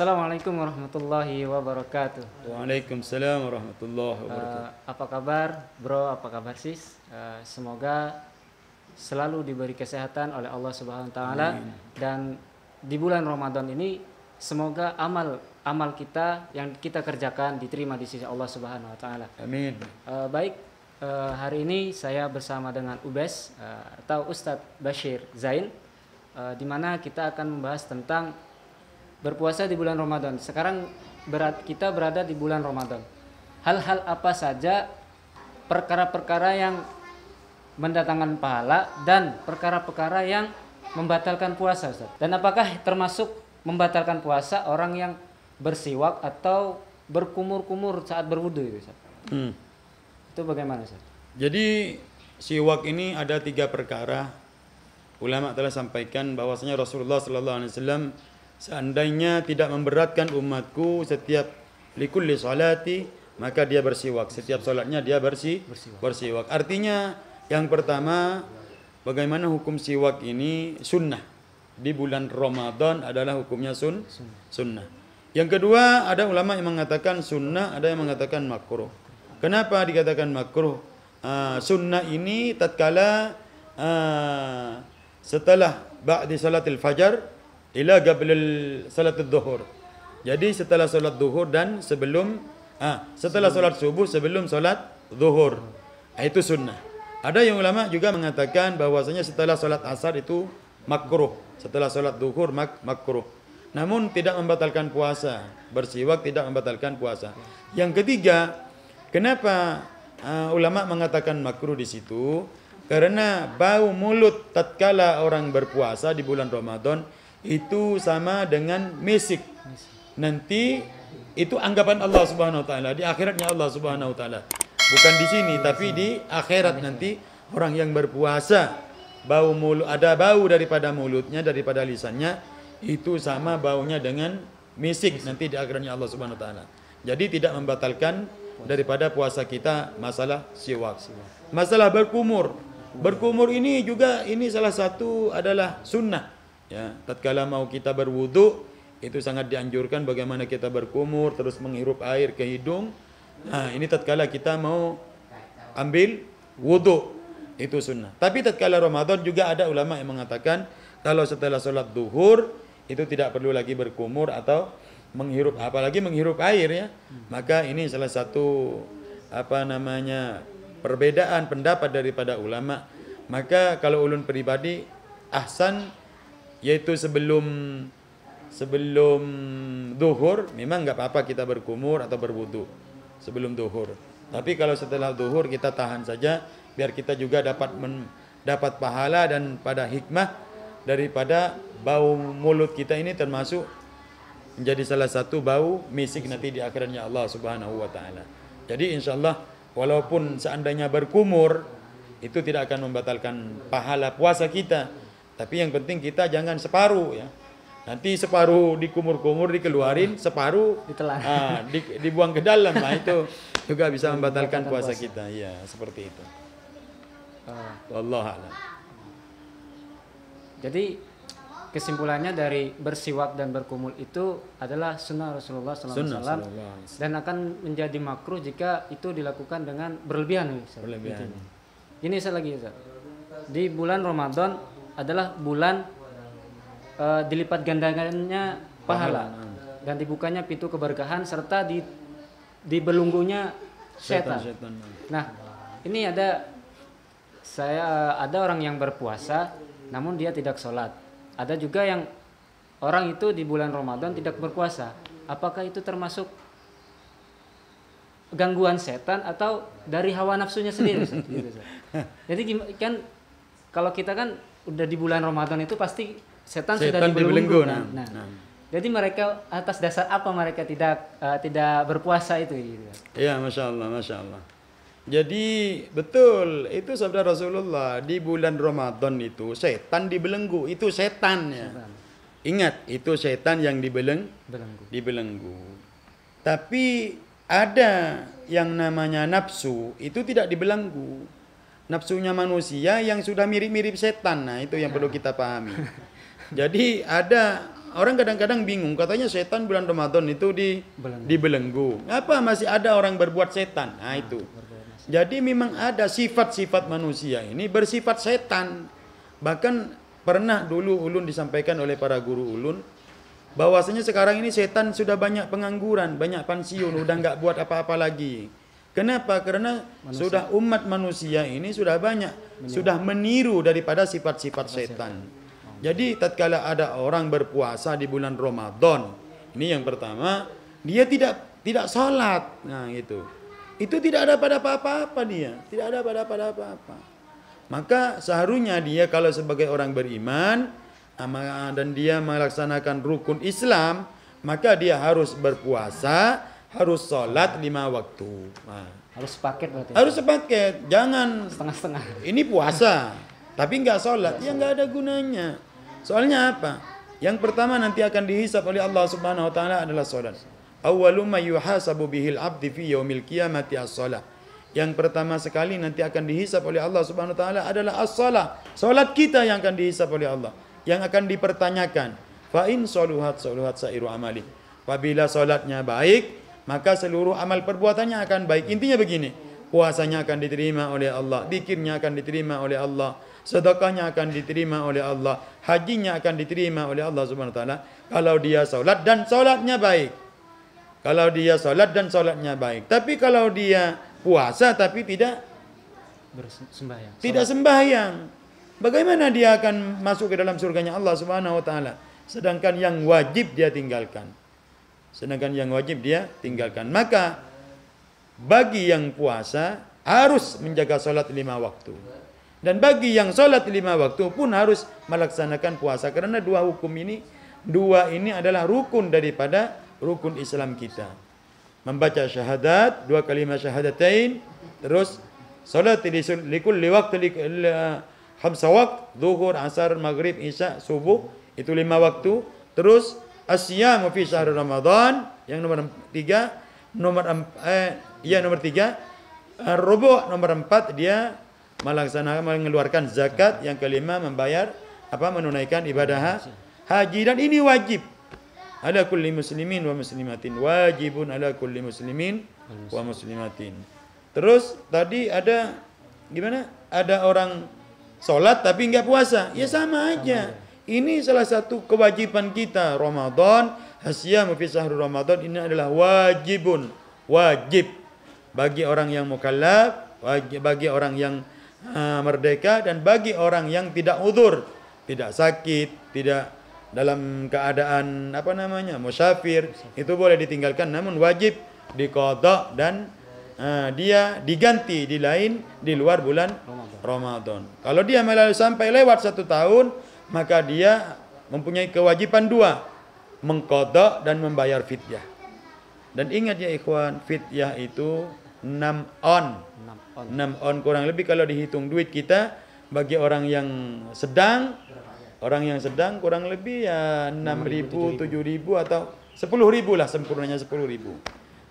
Assalamualaikum warahmatullahi wabarakatuh. Waalaikumsalam warahmatullahi wabarakatuh. Apa kabar bro, apa kabar sis? Semoga selalu diberi kesehatan oleh Allah Subhanahu wa taala, dan di bulan Ramadan ini semoga amal kita yang kita kerjakan diterima di sisi Allah Subhanahu wa taala. Amin. Baik, hari ini saya bersama dengan Ubes atau Ustadz Bashir Zain, di mana kita akan membahas tentang berpuasa di bulan Ramadan. Sekarang kita berada di bulan Ramadan. Hal-hal apa saja perkara-perkara yang mendatangkan pahala dan perkara-perkara yang membatalkan puasa, Ustaz? Dan apakah termasuk membatalkan puasa orang yang bersiwak atau berkumur-kumur saat berwudu itu, Ustaz? Itu bagaimana, Ustaz? Jadi siwak ini ada 3 perkara. Ulama telah sampaikan bahwasanya Rasulullah sallallahu alaihi wasallam seandainya tidak memberatkan umatku, setiap likulli salati maka dia bersiwak. Setiap salatnya dia bersiwak. Artinya yang pertama, bagaimana hukum siwak ini sunnah. Di bulan Ramadan adalah hukumnya sunnah. Yang kedua, ada ulama yang mengatakan sunnah, ada yang mengatakan makruh. Kenapa dikatakan makruh? Sunnah ini tatkala setelah ba'di salatil fajar ila qablal salatul zuhur. Jadi setelah salat zuhur dan setelah salat subuh sebelum salat zuhur. Itu sunnah. Ada yang ulama juga mengatakan bahwasanya setelah salat asar itu makruh. Setelah salat zuhur makruh. Namun tidak membatalkan puasa. Bersiwak tidak membatalkan puasa. Yang ketiga, kenapa ulama mengatakan makruh di situ? Karena bau mulut tatkala orang berpuasa di bulan Ramadan itu sama dengan misik. Nanti itu anggapan Allah Subhanahu wa taala, di akhiratnya Allah Subhanahu wa taala. Bukan di sini tapi di akhirat nanti orang yang berpuasa bau mulut, ada bau daripada mulutnya, daripada lisannya, itu sama baunya dengan misik nanti di akhiratnya Allah Subhanahu wa taala. Jadi tidak membatalkan daripada puasa kita masalah siwak. Masalah berkumur. Berkumur ini juga salah satu adalah sunnah. Ya, tatkala mau kita berwudu itu sangat dianjurkan bagaimana kita berkumur terus menghirup air ke hidung. Nah, ini tatkala kita mau ambil wudu itu sunnah. Tapi tatkala Ramadan juga ada ulama yang mengatakan kalau setelah sholat duhur itu tidak perlu lagi berkumur atau menghirup, apalagi menghirup air ya. Maka ini salah satu perbedaan pendapat daripada ulama. Maka kalau ulun pribadi ahsan yaitu sebelum duhur memang enggak apa-apa kita berkumur atau berwudu sebelum duhur. Tapi kalau setelah duhur kita tahan saja biar kita juga dapat pahala dan pada hikmah daripada bau mulut kita ini termasuk menjadi salah satu bau misik nanti di akhiratnya Allah Subhanahu wa taala. Jadi insyaallah walaupun seandainya berkumur itu tidak akan membatalkan pahala puasa kita. Tapi yang penting kita jangan separuh ya. Nanti separuh dikumur-kumur dikeluarin, separuh ditelan. Dibuang ke dalam. Nah itu juga bisa membatalkan puasa kita. Iya, seperti itu. Wallahu a'lam. Jadi kesimpulannya dari bersiwak dan berkumur itu adalah sunnah Rasulullah SAW dan akan menjadi makruh jika itu dilakukan dengan berlebihan. Ini saya lagi Ustaz. Di bulan Ramadan adalah bulan dilipat gandakannya pahala dan dibukanya pintu keberkahan serta dibelunggunya setan. Nah, ini ada orang yang berpuasa namun dia tidak sholat. Ada juga yang orang itu di bulan Ramadan tidak berpuasa. Apakah itu termasuk gangguan setan atau dari hawa nafsunya sendiri? Jadi kan kalau kita kan udah di bulan Ramadan itu pasti setan sudah dibelenggu. Nah. Jadi mereka atas dasar apa mereka tidak berpuasa itu gitu. Ya, Masya Allah. Jadi betul itu sabda Rasulullah, di bulan Ramadan itu setan dibelenggu, itu setannya. Ingat, itu setan yang dibelenggu. Tapi ada yang namanya nafsu, itu tidak dibelenggu. Nafsunya manusia yang sudah mirip-mirip setan. Nah, itu yang perlu kita pahami. Jadi ada orang kadang-kadang bingung, katanya setan bulan Ramadan itu dibelenggu. Apa masih ada orang berbuat setan? Nah, itu. Jadi memang ada sifat-sifat manusia ini bersifat setan. Bahkan pernah dulu ulun disampaikan oleh para guru ulun bahwasanya sekarang ini setan sudah banyak pengangguran, banyak pensiun, udah nggak buat apa-apa lagi. Kenapa? Karena sudah umat manusia ini sudah banyak sudah meniru daripada sifat-sifat setan. Jadi tatkala ada orang berpuasa di bulan Ramadan, ini yang pertama, dia tidak salat. Nah, itu tidak ada pada apa-apa dia, tidak ada pada apa-apa. Maka seharusnya dia kalau sebagai orang beriman dan dia melaksanakan rukun Islam, maka dia harus berpuasa, harus salat 5 waktu. Nah, harus sepaket berarti. Harus sepaket, jangan setengah-setengah. Ini puasa, tapi nggak salat, ya nggak ada gunanya. Soalnya apa? Yang pertama nanti akan dihisab oleh Allah Subhanahu wa taala adalah salat. Awwalu ma yuhasabu bihil abdi fi yaumil qiyamati as-shalah. Yang pertama sekali nanti akan dihisab oleh Allah Subhanahu wa taala adalah as-shalah. Salat kita yang akan dihisab oleh Allah, yang akan dipertanyakan. Fa in saluhat sairu amali. Apabila salatnya baik, maka seluruh amal perbuatannya akan baik. Intinya begini, puasanya akan diterima oleh Allah, zikirnya akan diterima oleh Allah, sedekahnya akan diterima oleh Allah, hajinya akan diterima oleh Allah Subhanahu wa taala kalau dia salat dan salatnya baik. Kalau dia salat dan salatnya baik. Tapi kalau dia puasa tapi tidak bersembahyang. Tidak sembahyang. Bagaimana dia akan masuk ke dalam surganya Allah Subhanahu wa taala? Sedangkan yang wajib dia tinggalkan. Maka bagi yang puasa harus menjaga salat 5 waktu. Dan bagi yang salat 5 waktu pun harus melaksanakan puasa. Karena dua ini adalah rukun daripada rukun Islam kita. Membaca syahadat, 2 kalimat syahadatain, terus salat likulli waqti khamsa waqt, zuhur, asar, maghrib, isya, subuh, itu 5 waktu. Terus asyamu fi syahr Ramadan, yang nomor 3, nomor 3, rubu' nomor 4 dia melaksanakan mengeluarkan zakat, yang kelima menunaikan ibadah haji, dan ini wajib ala kulli muslimin wa muslimatin, wajibun ala kulli muslimin wa muslimatin. Terus tadi ada gimana? Ada orang sholat tapi enggak puasa, ya sama aja. Ini salah satu kewajiban kita. Ramadan, hasyamu fi syahr Ramadan, ini adalah wajib bagi orang yang mukallaf, bagi orang yang merdeka, dan bagi orang yang tidak uzur, tidak sakit, tidak dalam keadaan musafir, itu boleh ditinggalkan, namun wajib diqadha dan dia diganti di luar bulan Ramadan. Kalau dia sampai lewat 1 tahun, maka dia mempunyai kewajiban 2, mengqadha dan membayar fidyah. Dan ingat ya ikhwan, fidyah itu 6 on kurang lebih kalau dihitung duit kita bagi orang yang sedang kurang lebih ya 6.000, 7.000 atau 10.000 lah, sempurnanya 10.000.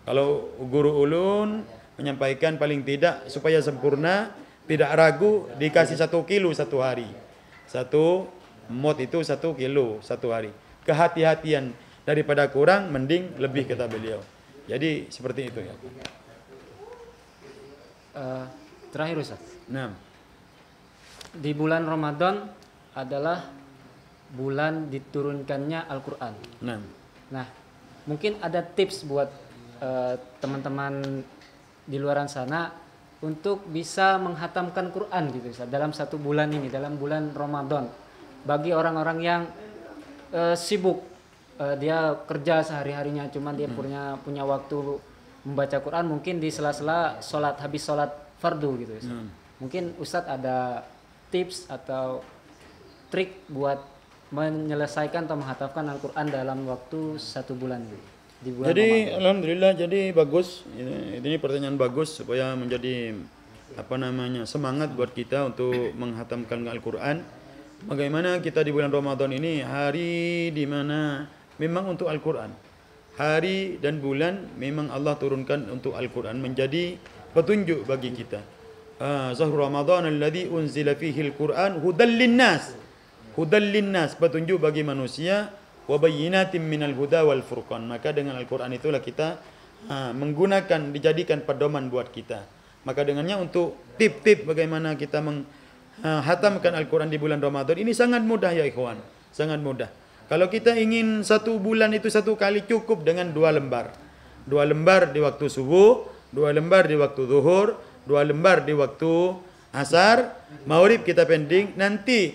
Kalau guru ulun menyampaikan paling tidak supaya sempurna, tidak ragu, dikasih 1 kilo 1 hari. 1 mod itu 1 kilo 1 hari. Kehati-hatian daripada kurang, mending lebih kata beliau. Jadi seperti itu ya. Terakhir Ustaz. Nah, di bulan Ramadan adalah bulan diturunkannya Al-Quran. Nah, mungkin ada tips buat teman-teman di luar sana untuk bisa menghatamkan Quran gitu Ustaz, dalam 1 bulan ini, dalam bulan Ramadan. Bagi orang-orang yang sibuk, dia kerja sehari-harinya, cuman dia punya waktu membaca Quran mungkin di sela-sela habis sholat fardu gitu Ustaz. Mungkin Ustadz ada tips atau trik buat menyelesaikan atau menghatafkan Al-Quran dalam waktu 1 bulan di bulan jadi Ramadan. Alhamdulillah, jadi bagus. Ini pertanyaan bagus supaya menjadi semangat buat kita untuk menghatamkan Al-Quran. Bagaimana kita di bulan Ramadan ini, hari di mana memang untuk Al-Quran, hari dan bulan memang Allah turunkan untuk Al-Quran menjadi petunjuk bagi kita. Syahrul Ramadan alladzi unzila fihi al-Quran hudal linnas, petunjuk bagi manusia, wa bayyinatin minal huda wal furqan. Maka dengan Al-Qur'an itulah kita menggunakan, dijadikan pedoman buat kita. Maka dengannya untuk tip-tip bagaimana kita menghatamkan Al-Quran di bulan Ramadan ini sangat mudah ya ikhwan, sangat mudah. Kalau kita ingin satu bulan itu satu kali cukup dengan 2 lembar. 2 lembar di waktu subuh, 2 lembar di waktu zuhur, 2 lembar di waktu asar, maghrib kita pending, nanti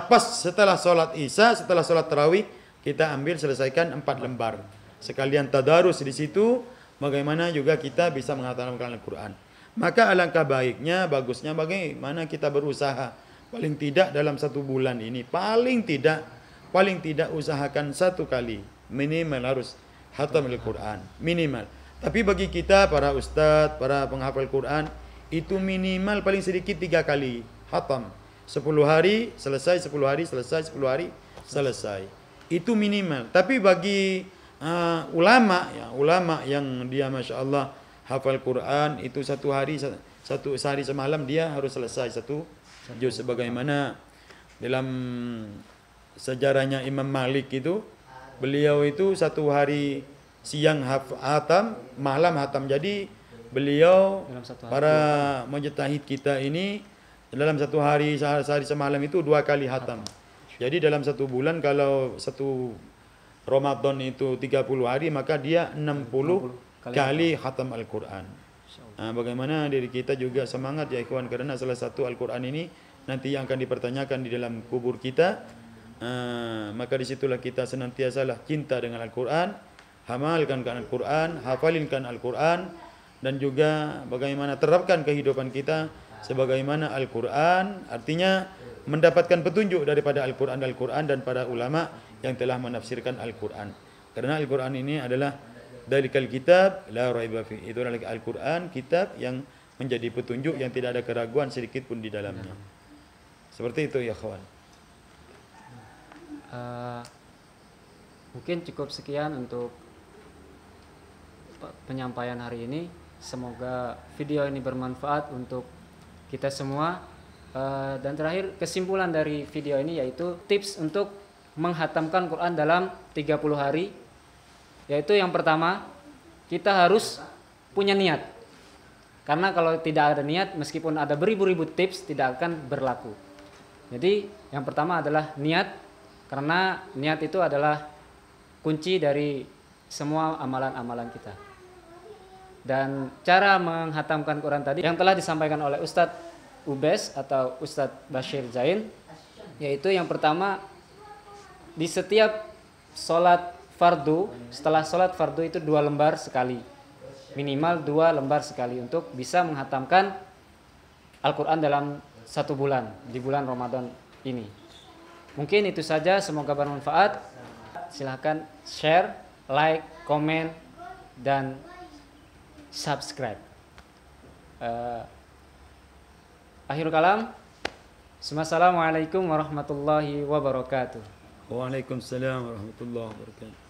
pas setelah sholat isya, setelah sholat tarawih kita ambil selesaikan 4 lembar. Sekalian tadarus di situ, bagaimana juga kita bisa menghatamkan Al-Quran. Maka alangkah baiknya, bagusnya bagaimana kita berusaha paling tidak dalam 1 bulan ini, paling tidak usahakan 1 kali minimal harus hatam Al-Quran minimal. Tapi bagi kita para ustadz, para penghafal Quran itu minimal paling sedikit 3 kali hatam. 10 hari selesai, 10 hari selesai, 10 hari selesai. Itu minimal. Tapi bagi ulama yang dia masya Allah hafal Quran itu 1 hari sehari semalam dia harus selesai 1 juz, sebagaimana dalam sejarahnya Imam Malik itu beliau itu 1 hari siang hatam, malam hatam. Jadi beliau para mujtahid kita ini dalam 1 hari sehari semalam itu 2 kali hatam. Jadi dalam 1 bulan kalau 1 Ramadan itu 30 hari maka dia 60 kali khatam Al-Quran. Bagaimana diri kita juga semangat ya ikhwan, karena salah satu Al-Quran ini nanti yang akan dipertanyakan di dalam kubur kita. Maka disitulah kita senantiasalah cinta dengan Al-Quran, hamalkan Al-Quran, hafalinkan Al-Quran, dan juga bagaimana terapkan kehidupan kita sebagaimana Al-Quran, artinya mendapatkan petunjuk daripada Al-Quran dan para ulama yang telah menafsirkan Al-Quran. Karena Al-Quran ini adalah dalikal kitab la raiba fi. Itu adalah Al-Quran, kitab yang menjadi petunjuk yang tidak ada keraguan sedikit pun di dalamnya. Seperti itu ya kawan. Mungkin cukup sekian untuk penyampaian hari ini. Semoga video ini bermanfaat untuk kita semua. Dan terakhir kesimpulan dari video ini yaitu tips untuk menghatamkan Quran dalam 30 hari. Yaitu yang pertama, kita harus punya niat. Karena kalau tidak ada niat, meskipun ada beribu-ribu tips tidak akan berlaku. Jadi yang pertama adalah niat, karena niat itu adalah kunci dari semua amalan-amalan kita. Dan cara menghatamkan Quran tadi yang telah disampaikan oleh Ustadz Ubes atau Ustadz Bashir Zain, yaitu yang pertama, di setiap sholat fardu, setelah sholat fardu itu 2 lembar sekali, minimal 2 lembar sekali untuk bisa menghatamkan Al-Quran dalam 1 bulan, di bulan Ramadan ini. Mungkin itu saja, semoga bermanfaat. Silahkan share, like, komen, dan subscribe. Akhirul kalam, Assalamualaikum warahmatullahi wabarakatuh. Waalaikumsalam warahmatullahi wabarakatuh.